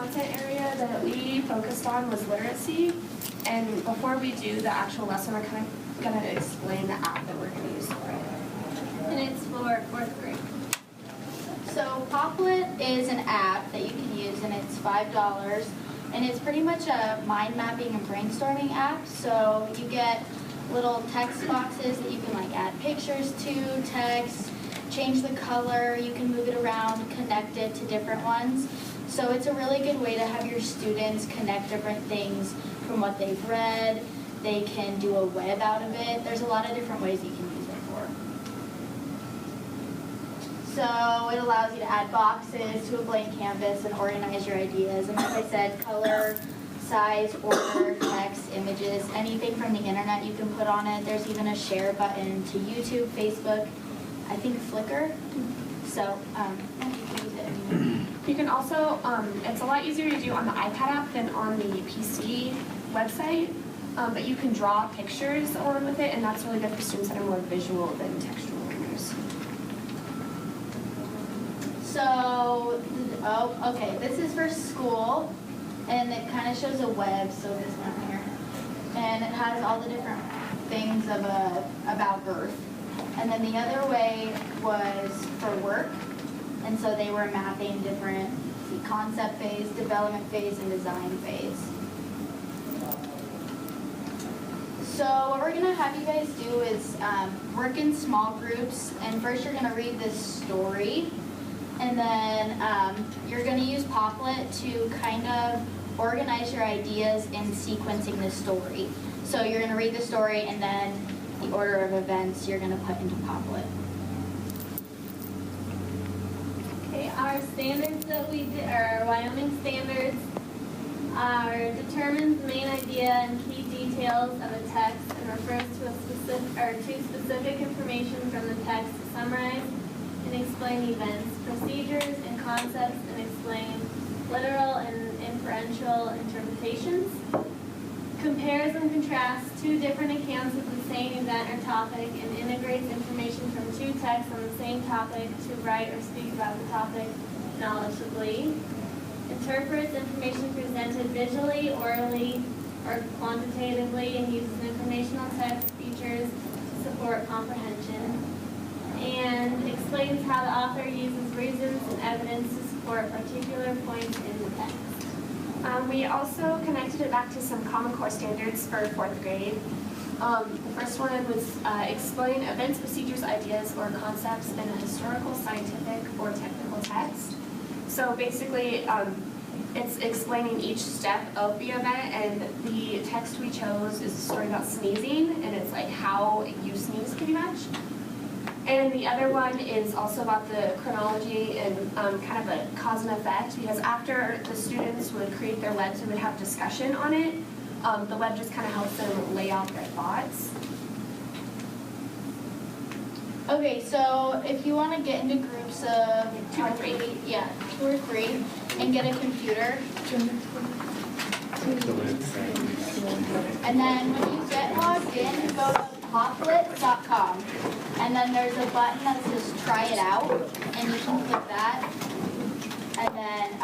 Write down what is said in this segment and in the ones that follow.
content area that we focused on was literacy. And before we do the actual lesson, we're kind of going to explain the app that we're going to use for it. And it's for 4th grade. So Popplet is an app that you can use, and it's $5. And it's pretty much a mind mapping and brainstorming app. So you get little text boxes that you can like add pictures to, text, change the color, you can move it around, connect it to different ones. So it's a really good way to have your students connect different things from what they've read. They can do a web out of it. There's a lot of different ways you can use it for. So it allows you to add boxes to a blank canvas and organize your ideas. And like I said, color, size, order, text, images, anything from the internet you can put on it. There's even a share button to YouTube, Facebook, I think Flickr. So you can use it anywhere. You can also, it's a lot easier to do on the iPad app than on the PC website, but you can draw pictures along with it, and that's really good for students that are more visual than textual learners. So, okay, this is for school, and it kind of shows a web, so this one here. And it has all the different things of about Earth. And then the other way was for work, and so they were mapping different concept phase, development phase, and design phase. So what we're going to have you guys do is work in small groups, and first you're going to read this story, and then you're going to use Popplet to kind of organize your ideas in sequencing the story. So you're going to read the story, and then the order of events you're going to put into Popplet. Okay, our standards that we did, our Wyoming standards, determines the main idea and key details of a text and refers to specific information from the text to summarize and explain events, procedures, and concepts, and explain literal and inferential interpretations. Compares and contrasts two different accounts of the same event or topic, and integrates information from two texts on the same topic to write or speak about the topic knowledgeably. Interprets information presented visually, orally, or quantitatively, and uses informational text features to support comprehension. And explains how the author uses reasons and evidence to support particular points in the text. We also connected it back to some Common Core standards for 4th grade. The first one was explain events, procedures, ideas, or concepts in a historical, scientific, or technical text. So basically, it's explaining each step of the event, and the text we chose is a story about sneezing, and it's like how you sneeze pretty much. And the other one is also about the chronology and kind of a cause and effect, because after the students would create their webs, we would have discussion on it. The web just kind of helps them lay out their thoughts. Okay, so if you want to get into groups of 2 or 3, yeah, 2 or 3, and get a computer, and then when you get logged in, go to popplet.com, and then there's a button that says try it out, and you can click that, and then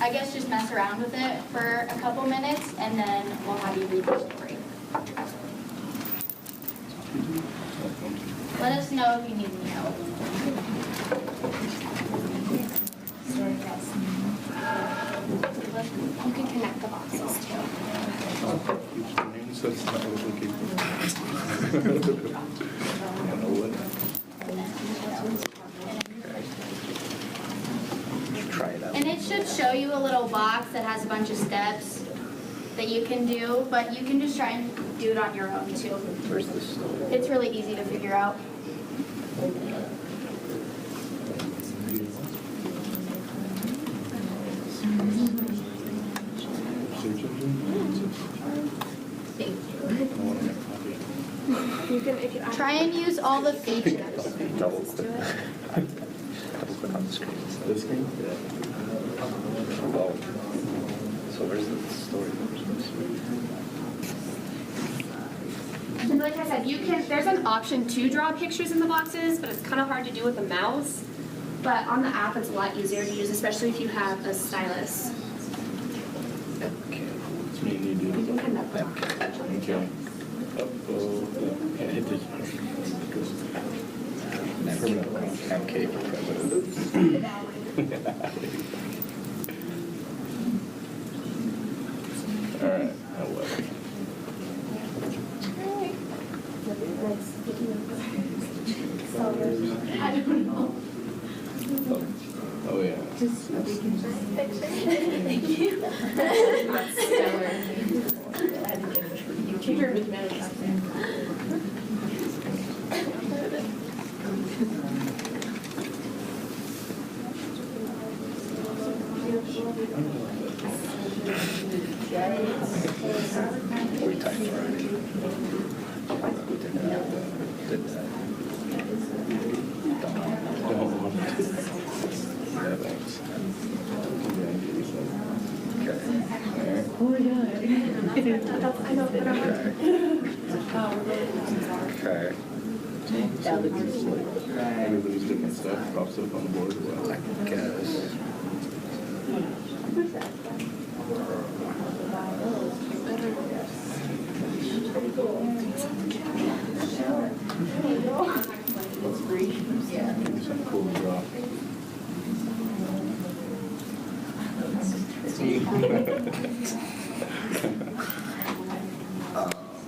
I guess just mess around with it for a couple minutes, and then we'll have you read the story. Let us know if you need any help. You can connect the boxes too. So it's not looking. Try it out. And it should show you a little box that has a bunch of steps that you can do, but you can just try and do it on your own too. Where's the story? It's really easy to figure out. You can, if you Try and use all the features. Double click. Double click on the screen. This screen? Yeah. Oh. So where's the story? And like I said, you can. There's an option to draw pictures in the boxes, but it's kind of hard to do with the mouse. but on the app it's a lot easier to use, especially if you have a stylus. Okay. That's me and you do. You can kind of Okay. Hit the MK for president. All right. Now what? I don't know. Oh yeah. Thank you. That's stellar. You keep your management. We typed already. Did that. Don't. Yeah, thanks. Okay. Oh my god. I know, but I'm Okay. Everybody's different stuff pops up on the board. Well, I guess. Something cool to draw.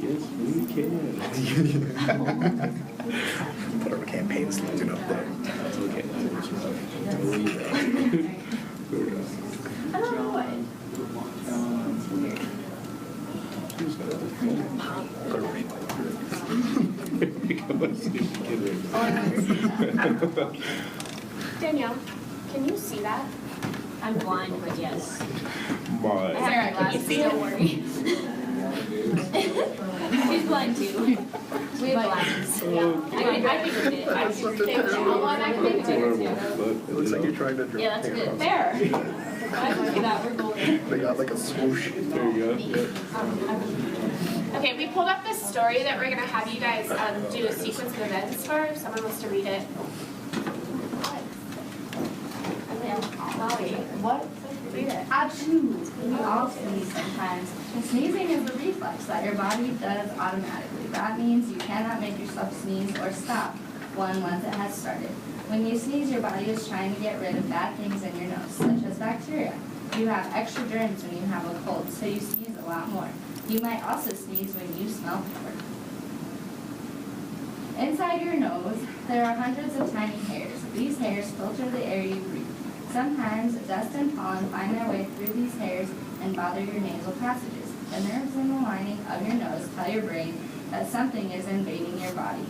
Yes, we can. Put our campaign slogan up there. Okay. I don't know why. Danielle, can you see that? I'm blind, but yes. My. Sarah, can you see? Don't worry. She's blind too. We have blinds. Yeah. I can do it. I can do it. It looks like you're trying to draw. Yeah, that's good. Fair. I can do that. We're golden. They got like a swoosh. There you go. Okay, we pulled up this story that we're going to have you guys do a sequence of events for, if someone wants to read it. Molly, what? Read it. Achoo! We all sneeze sometimes. And sneezing is a reflex that your body does automatically. That means you cannot make yourself sneeze or stop one once it has started. When you sneeze, your body is trying to get rid of bad things in your nose, such as bacteria. You have extra germs when you have a cold, so you sneeze a lot more. You might also sneeze when you smell pepper. Inside your nose, there are hundreds of tiny hairs. These hairs filter the air you breathe. Sometimes dust and pollen find their way through these hairs and bother your nasal passages. The nerves in the lining of your nose tell your brain that something is invading your body.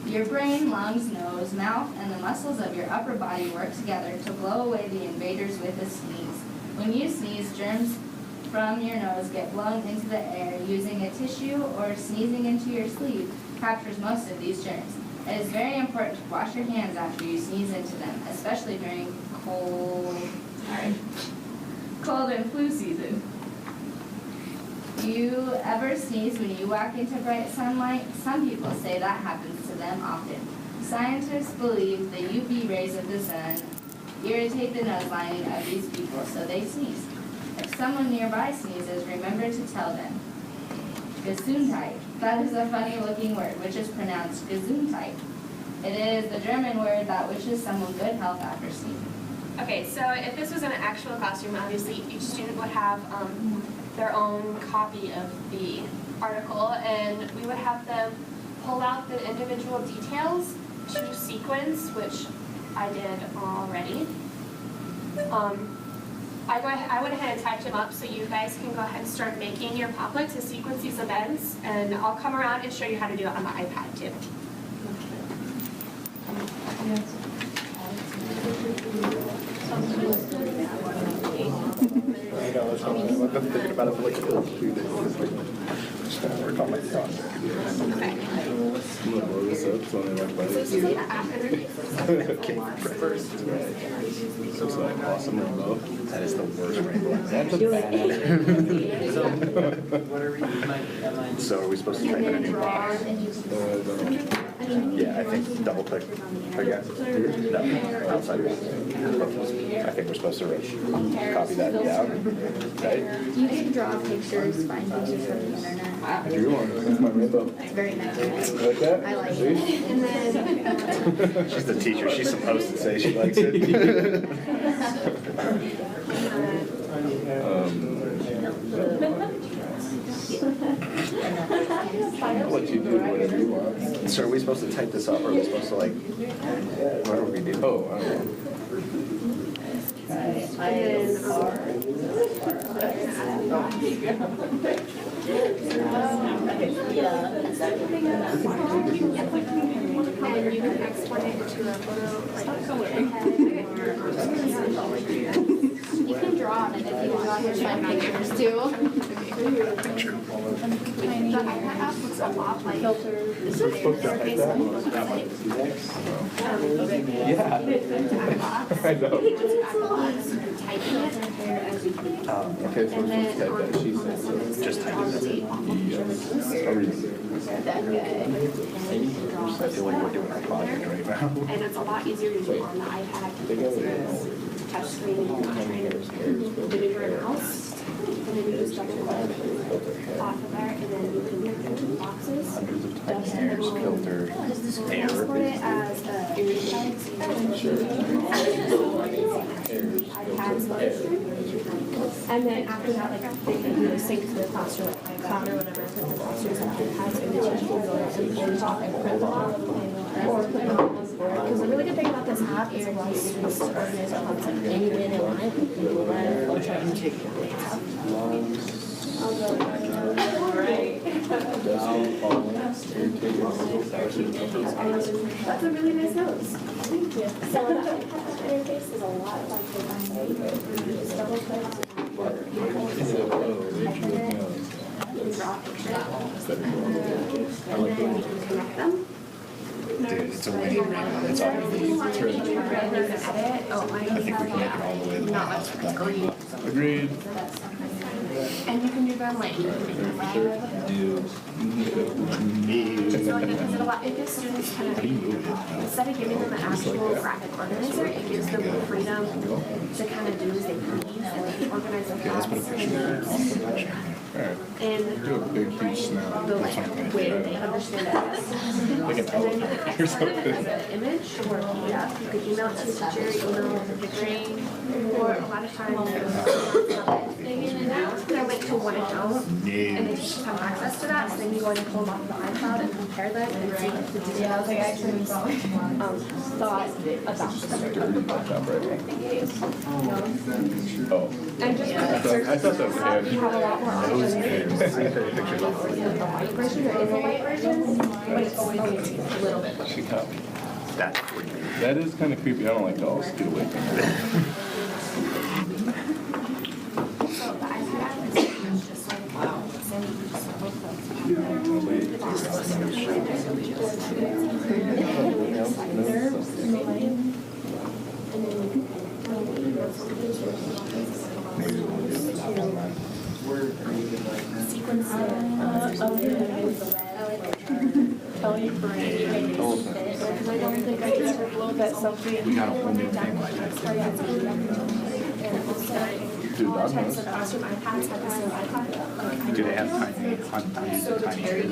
Your brain, lungs, nose, mouth, and the muscles of your upper body work together to blow away the invaders with a sneeze. When you sneeze, germs from your nose get blown into the air. Using a tissue or sneezing into your sleeve captures most of these germs. It is very important to wash your hands after you sneeze into them, especially during cold and flu season. Do you ever sneeze when you walk into bright sunlight? Some people say that happens to them often. Scientists believe the UV rays of the sun irritate the nose lining of these people, so they sneeze. If someone nearby sneezes, remember to tell them. Gesundheit. That is a funny-looking word, which is pronounced Gesundheit. It is the German word that wishes someone good health after sneezing. Okay, so if this was in an actual classroom, obviously each student would have their own copy of the article, and we would have them pull out the individual details to sequence, which I did already. I went ahead and typed them up so you guys can go ahead and start making your Popplet to sequence these events, and I'll come around and show you how to do it on the iPad too. I know, that's what I've been thinking about it for like 2 days. Just gonna work on my thoughts. I'm gonna blow this up, it's only like by This is an app interview. Okay, first. So it's like awesome rainbow. That is the worst rainbow. That's a bad So are we supposed to try to get a new box? Yeah, I think double click. Again? No, outside. I think we're supposed to copy that down, right? You can draw pictures, find pictures from the internet. I drew one. That's my rainbow. It's very nice. Like that? I like See? it. And then She's the teacher. She's supposed to say she likes it. I'll let you do whatever you want. So are we supposed to type this up, or are we supposed to like, what are we doing? Oh, I don't know. and you can export it into a photo, like You can draw on it if you want to find pictures too. the iPad app looks a lot like We're supposed to type that? Yeah. I know. typing it. Okay, so we're supposed to type that. She said just type it. Yes. I'll read it. I feel like we're doing our project right now. And it's a lot easier to do on the iPad because it's touch screen and you're not trying to maneuver a mouse. And then you just double click off of there, and then you can put into boxes. Hundreds of tiny hairs, filter, Export it as a image type. And then after that, like they can do a sync to the classroom, like cloud or whatever, put the classrooms on iPads, images, and go and top and print them off. Or put them on this board. Because the really good thing about this app is it allows students to organize their content any way they want it. Or try and take it. That's a really nice nose. Thank you. So the iPad interface is a lot like the one just double click. You can draw a picture. And then you can connect them. Dude, it's a winning round. It's already. It's really. Oh, I think we can make it all the way to the last. Agreed. and you can do them like Do. Me. so like because it gives students kind of instead of giving them an actual graphic organizer, it gives them the freedom to kind of do as they please and organize their thoughts and Do a big, huge snap. the like way that they understand it. Like an And then you can elephant or export it as something. an image or a PDF. You could email it to your teacher, email it with a picture, or a lot of times they're linked to one account and they just have access to that. So then you go and pull them off the iCloud and compare them and see if the details thought about the Oh. and just I thought that was bad. you have a lot more options. The white version, there is a white version, but it's always a little bit. She got me. That's pretty. That is kind of creepy. I don't like dolls. Get away from me. So the iPad app is just like Tell your brain. Because I don't think I can blow that selfie. We got a whole new thing like that. Dude, all dog types knows. of classroom iPads have the same icon. Do they have tiny hairs?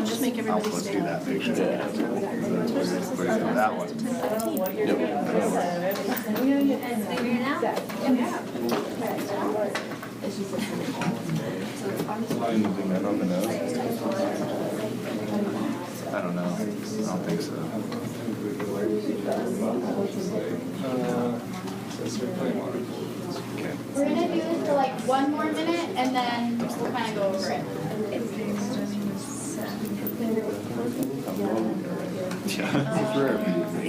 Just make I'll everybody let's do stand. that picture. That one. Anything that on the nose? I don't know. I don't think so. Okay. We're gonna do this for like one more minute and then we'll kind of go over it.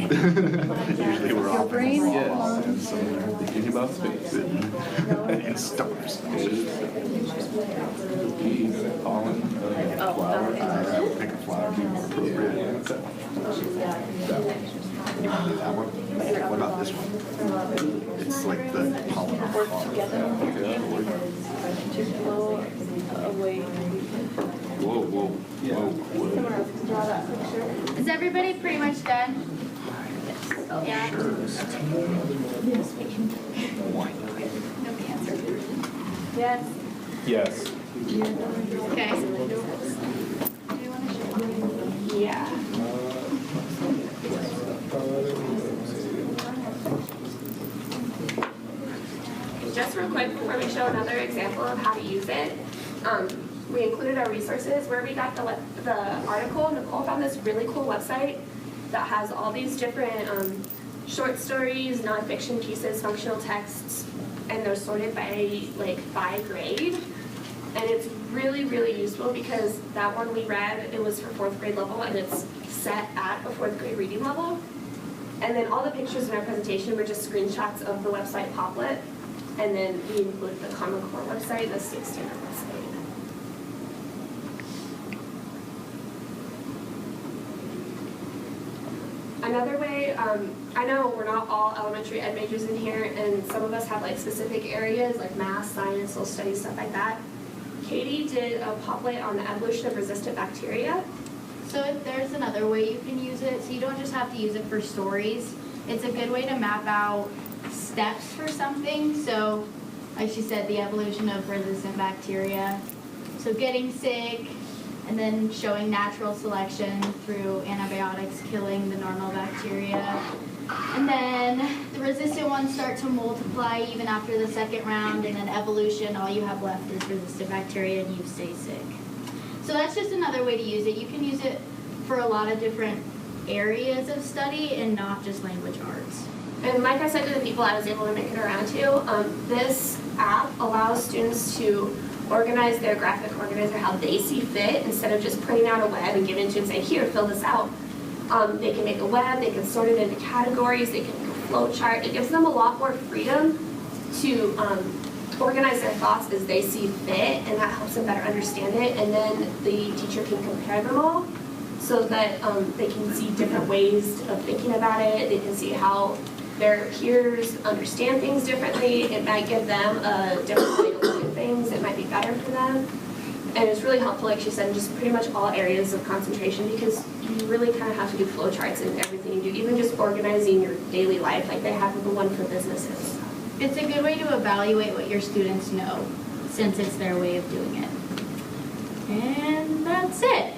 Usually we're all brain? Yes, and so they're thinking about space and stars. Peas, pollen, flowers. Pick a You want to do that one? What about this one? It's like the pollen of Work together to blow away. Whoa, whoa, whoa. Someone else can draw that picture. Is everybody pretty much done? Yeah. Nobody answered. Yes. Yes. Okay. Do you want to share? Yeah. Just real quick before we show another example of how to use it, we included our resources where we got the article. Nicole found this really cool website that has all these different short stories, nonfiction pieces, functional texts, and they're sorted by grade. And it's really, really useful because that one we read, it was for 4th grade level and it's set at a 4th grade reading level. And then all the pictures in our presentation were just screenshots of the website Popplet. And then we included the Common Core website, the state standard website. Another way, I know we're not all elementary ed majors in here, and some of us have like specific areas like math, science, social studies, stuff like that. Katie did a Popplet on the evolution of resistant bacteria. So if there's another way you can use it, so you don't just have to use it for stories. It's a good way to map out steps for something. So like she said, the evolution of resistant bacteria. So getting sick, and then showing natural selection through antibiotics killing the normal bacteria. And then the resistant ones start to multiply even after the second round, and then evolution, all you have left is resistant bacteria and you stay sick. So that's just another way to use it. You can use it for a lot of different areas of study and not just language arts. And like I said to the people I was able to make it around to, this app allows students to organize their graphic organizer how they see fit instead of just printing out a web and giving it to them and saying, here, fill this out. They can make a web, they can sort it into categories, they can make a flow chart. It gives them a lot more freedom to organize their thoughts as they see fit, and that helps them better understand it. And then the teacher can compare them all so that they can see different ways of thinking about it. They can see how their peers understand things differently. It might give them a different way to look at things. It might be better for them. And it's really helpful, like she said, in just pretty much all areas of concentration, because you really kind of have to do flow charts in everything you do, even just organizing your daily life, like they have the one for businesses. It's a good way to evaluate what your students know, since it's their way of doing it. And that's it.